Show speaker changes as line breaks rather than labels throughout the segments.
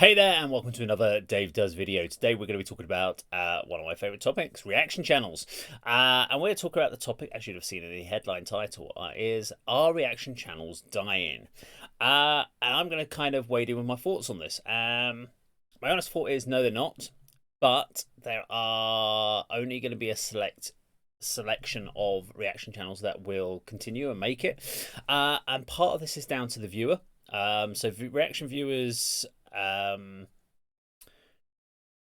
Hey there, and welcome to another Dave Does video. Today we're going to be talking about one of my favorite topics, reaction channels. And we're going to talk about the topic, as you'd have seen in the headline title, is Are Reaction Channels Dying? And I'm going to kind of wade in with my thoughts on this. My honest thought is no, they're not. But there are only going to be a selection of reaction channels that will continue and make it. And part of this is down to the viewer. So reaction viewers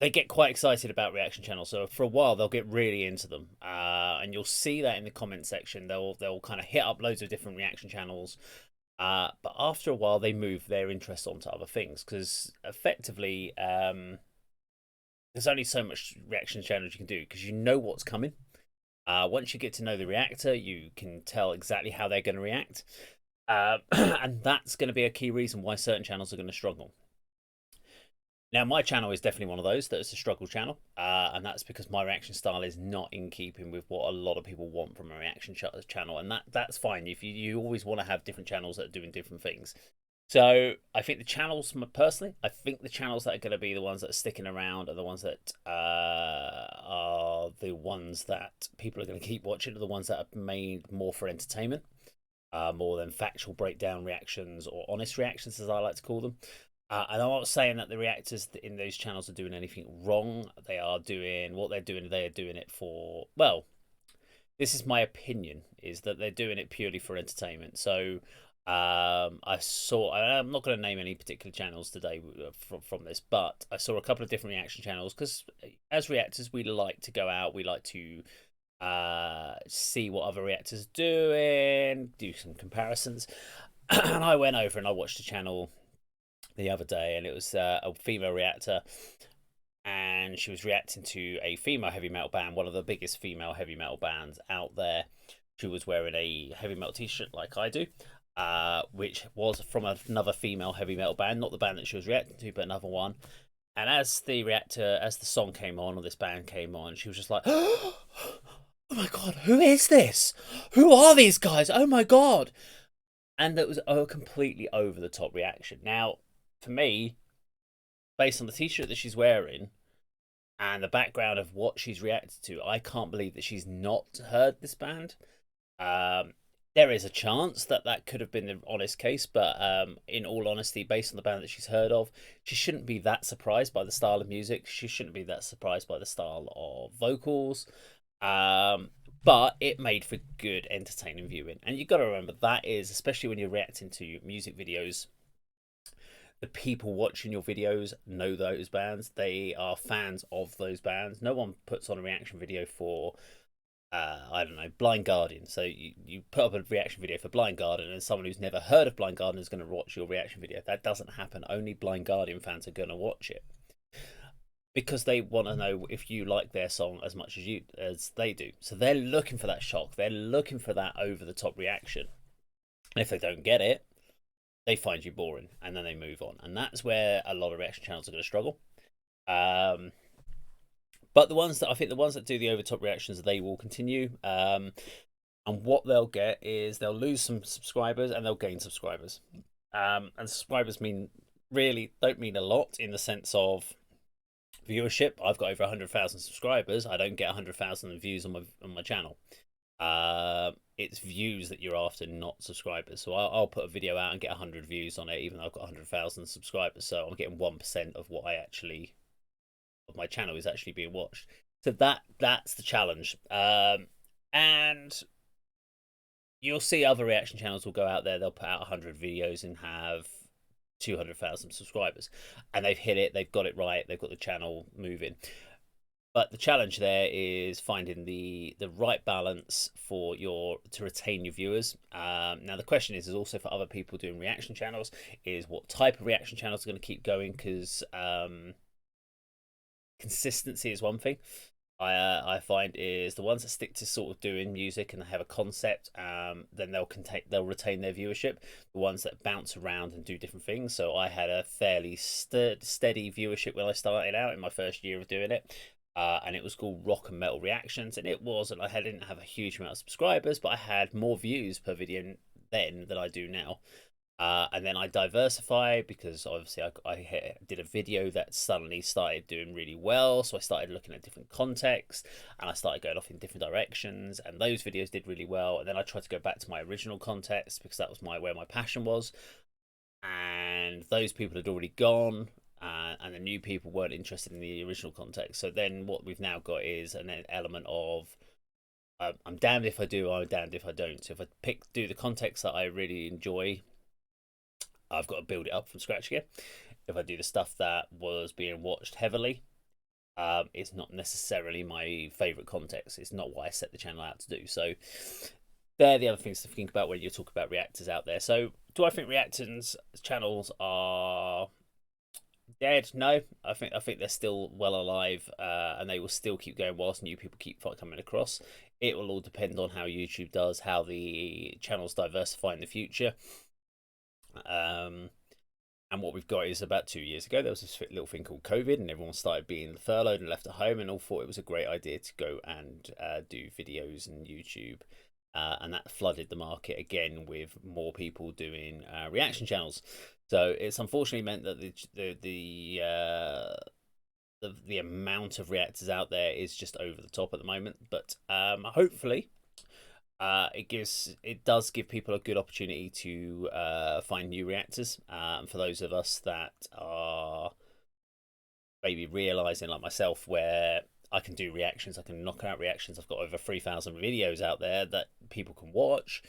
they get quite excited about reaction channels. So for a while, they'll get really into them, and you'll see that in the comment section. They'll kind of hit up loads of different reaction channels, but after a while, they move their interest onto other things because effectively, there's only so much reaction channels you can do because you know what's coming. Once you get to know the reactor, you can tell exactly how they're going to react, and that's going to be a key reason why certain channels are going to struggle. Now, my channel is definitely one of those that is a struggle channel, and that's because my reaction style is not in keeping with what a lot of people want from a reaction channel, and that's fine. If you always want to have different channels that are doing different things. So I think the channels, personally, I think the channels that are going to be the ones that are sticking around are the ones that are the ones that people are going to keep watching, are the ones that are made more for entertainment, more than factual breakdown reactions or honest reactions, as I like to call them. And I'm not saying that the reactors in those channels are doing anything wrong. They are doing what they're doing. They are doing it for, well, this is my opinion, is that they're doing it purely for entertainment. So I'm not going to name any particular channels today from this, but I saw a couple of different reaction channels because as reactors, we like to go out. We like to see what other reactors are doing, do some comparisons. And I went over and I watched a channel the other day, and it was a female reactor, and she was reacting to a female heavy metal band, one of the biggest female heavy metal bands out there. She was wearing a heavy metal t-shirt like I do, which was from another female heavy metal band, not the band that she was reacting to, but another one. And as the song came on, or this band came on, she was just like, "Oh my god, who is this? Who are these guys? Oh my god!" And that was a completely over the top reaction. Now, for me, based on the t-shirt that she's wearing and the background of what she's reacted to, I can't believe that she's not heard this band. There is a chance that that could have been the honest case, but in all honesty, based on the band that she's heard of, she shouldn't be that surprised by the style of music. She shouldn't be that surprised by the style of vocals. But it made for good, entertaining viewing. And you've got to remember that is, especially when you're reacting to music videos, the people watching your videos know those bands. They are fans of those bands. No one puts on a reaction video for, I don't know, Blind Guardian. So you put up a reaction video for Blind Guardian, and someone who's never heard of Blind Guardian is going to watch your reaction video. That doesn't happen. Only Blind Guardian fans are going to watch it because they want to know if you like their song as much as they do. So they're looking for that shock. They're looking for that over the top reaction. And if they don't get it, they find you boring and then they move on. And that's where a lot of reaction channels are going to struggle. But the ones that do the over top reactions, they will continue. And what they'll get is they'll lose some subscribers and they'll gain subscribers. And subscribers don't mean a lot in the sense of viewership. I've got over 100,000 subscribers. I don't get 100,000 views on my channel. It's views that you're after, not subscribers. So I'll put a video out and get 100 views on it, even though I've got 100,000 subscribers. So I'm getting 1% of what of my channel is actually being watched. So that's the challenge. And you'll see other reaction channels will go out there. They'll put out 100 videos and have 200,000 subscribers, and they've hit it. They've got it right. They've got the channel moving. But the challenge there is finding the right balance to retain your viewers. Now the question is also for other people doing reaction channels, is what type of reaction channels are going to keep going, because consistency is one thing. I find is the ones that stick to sort of doing music and they have a concept, then they'll retain their viewership. The ones that bounce around and do different things. So I had a fairly steady viewership when I started out in my first year of doing it. And it was called Rock and Metal Reactions, and it wasn't. I didn't have a huge amount of subscribers, but I had more views per video then than I do now. And then I diversify because obviously I did a video that suddenly started doing really well. So I started looking at different contexts and I started going off in different directions. And those videos did really well. And then I tried to go back to my original context because that was where my passion was. And those people had already gone. And the new people weren't interested in the original context. So then what we've now got is an element of I'm damned if I do, I'm damned if I don't. So if I do the context that I really enjoy, I've got to build it up from scratch again. If I do the stuff that was being watched heavily, it's not necessarily my favorite context. It's not what I set the channel out to do. So they're the other things to think about when you talk about reactors out there. So do I think reactors channels are dead? No, I think they're still well alive, and they will still keep going whilst new people keep coming across. It will all depend on how YouTube does, how the channels diversify in the future. And what we've got is about 2 years ago, there was this little thing called COVID, and everyone started being furloughed and left at home, and all thought it was a great idea to go and do videos and YouTube. And that flooded the market again with more people doing reaction channels. So it's unfortunately meant that the amount of reactors out there is just over the top at the moment. But hopefully, it does give people a good opportunity to find new reactors. For those of us that are maybe realizing, like myself, where I can do reactions, I can knock out reactions. I've got over 3,000 videos out there that people can watch.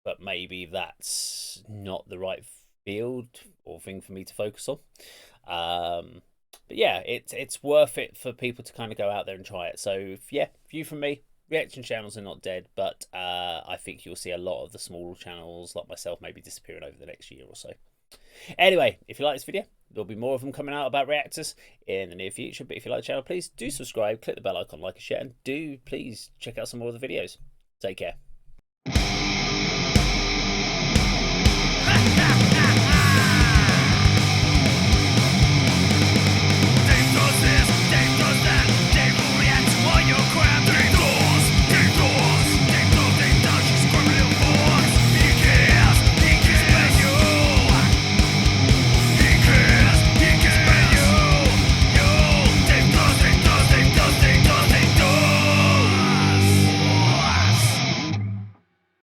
But maybe that's not the right field or thing for me to focus on. But yeah, it's worth it for people to kind of go out there and try it. So yeah, view from me, reaction channels are not dead, but I think you'll see a lot of the smaller channels like myself maybe disappearing over the next year or so. Anyway, if you like this video, there'll be more of them coming out about reactors in the near future. But if you like the channel, please do subscribe, click the bell icon, like and share, and do please check out some more of the videos. Take care.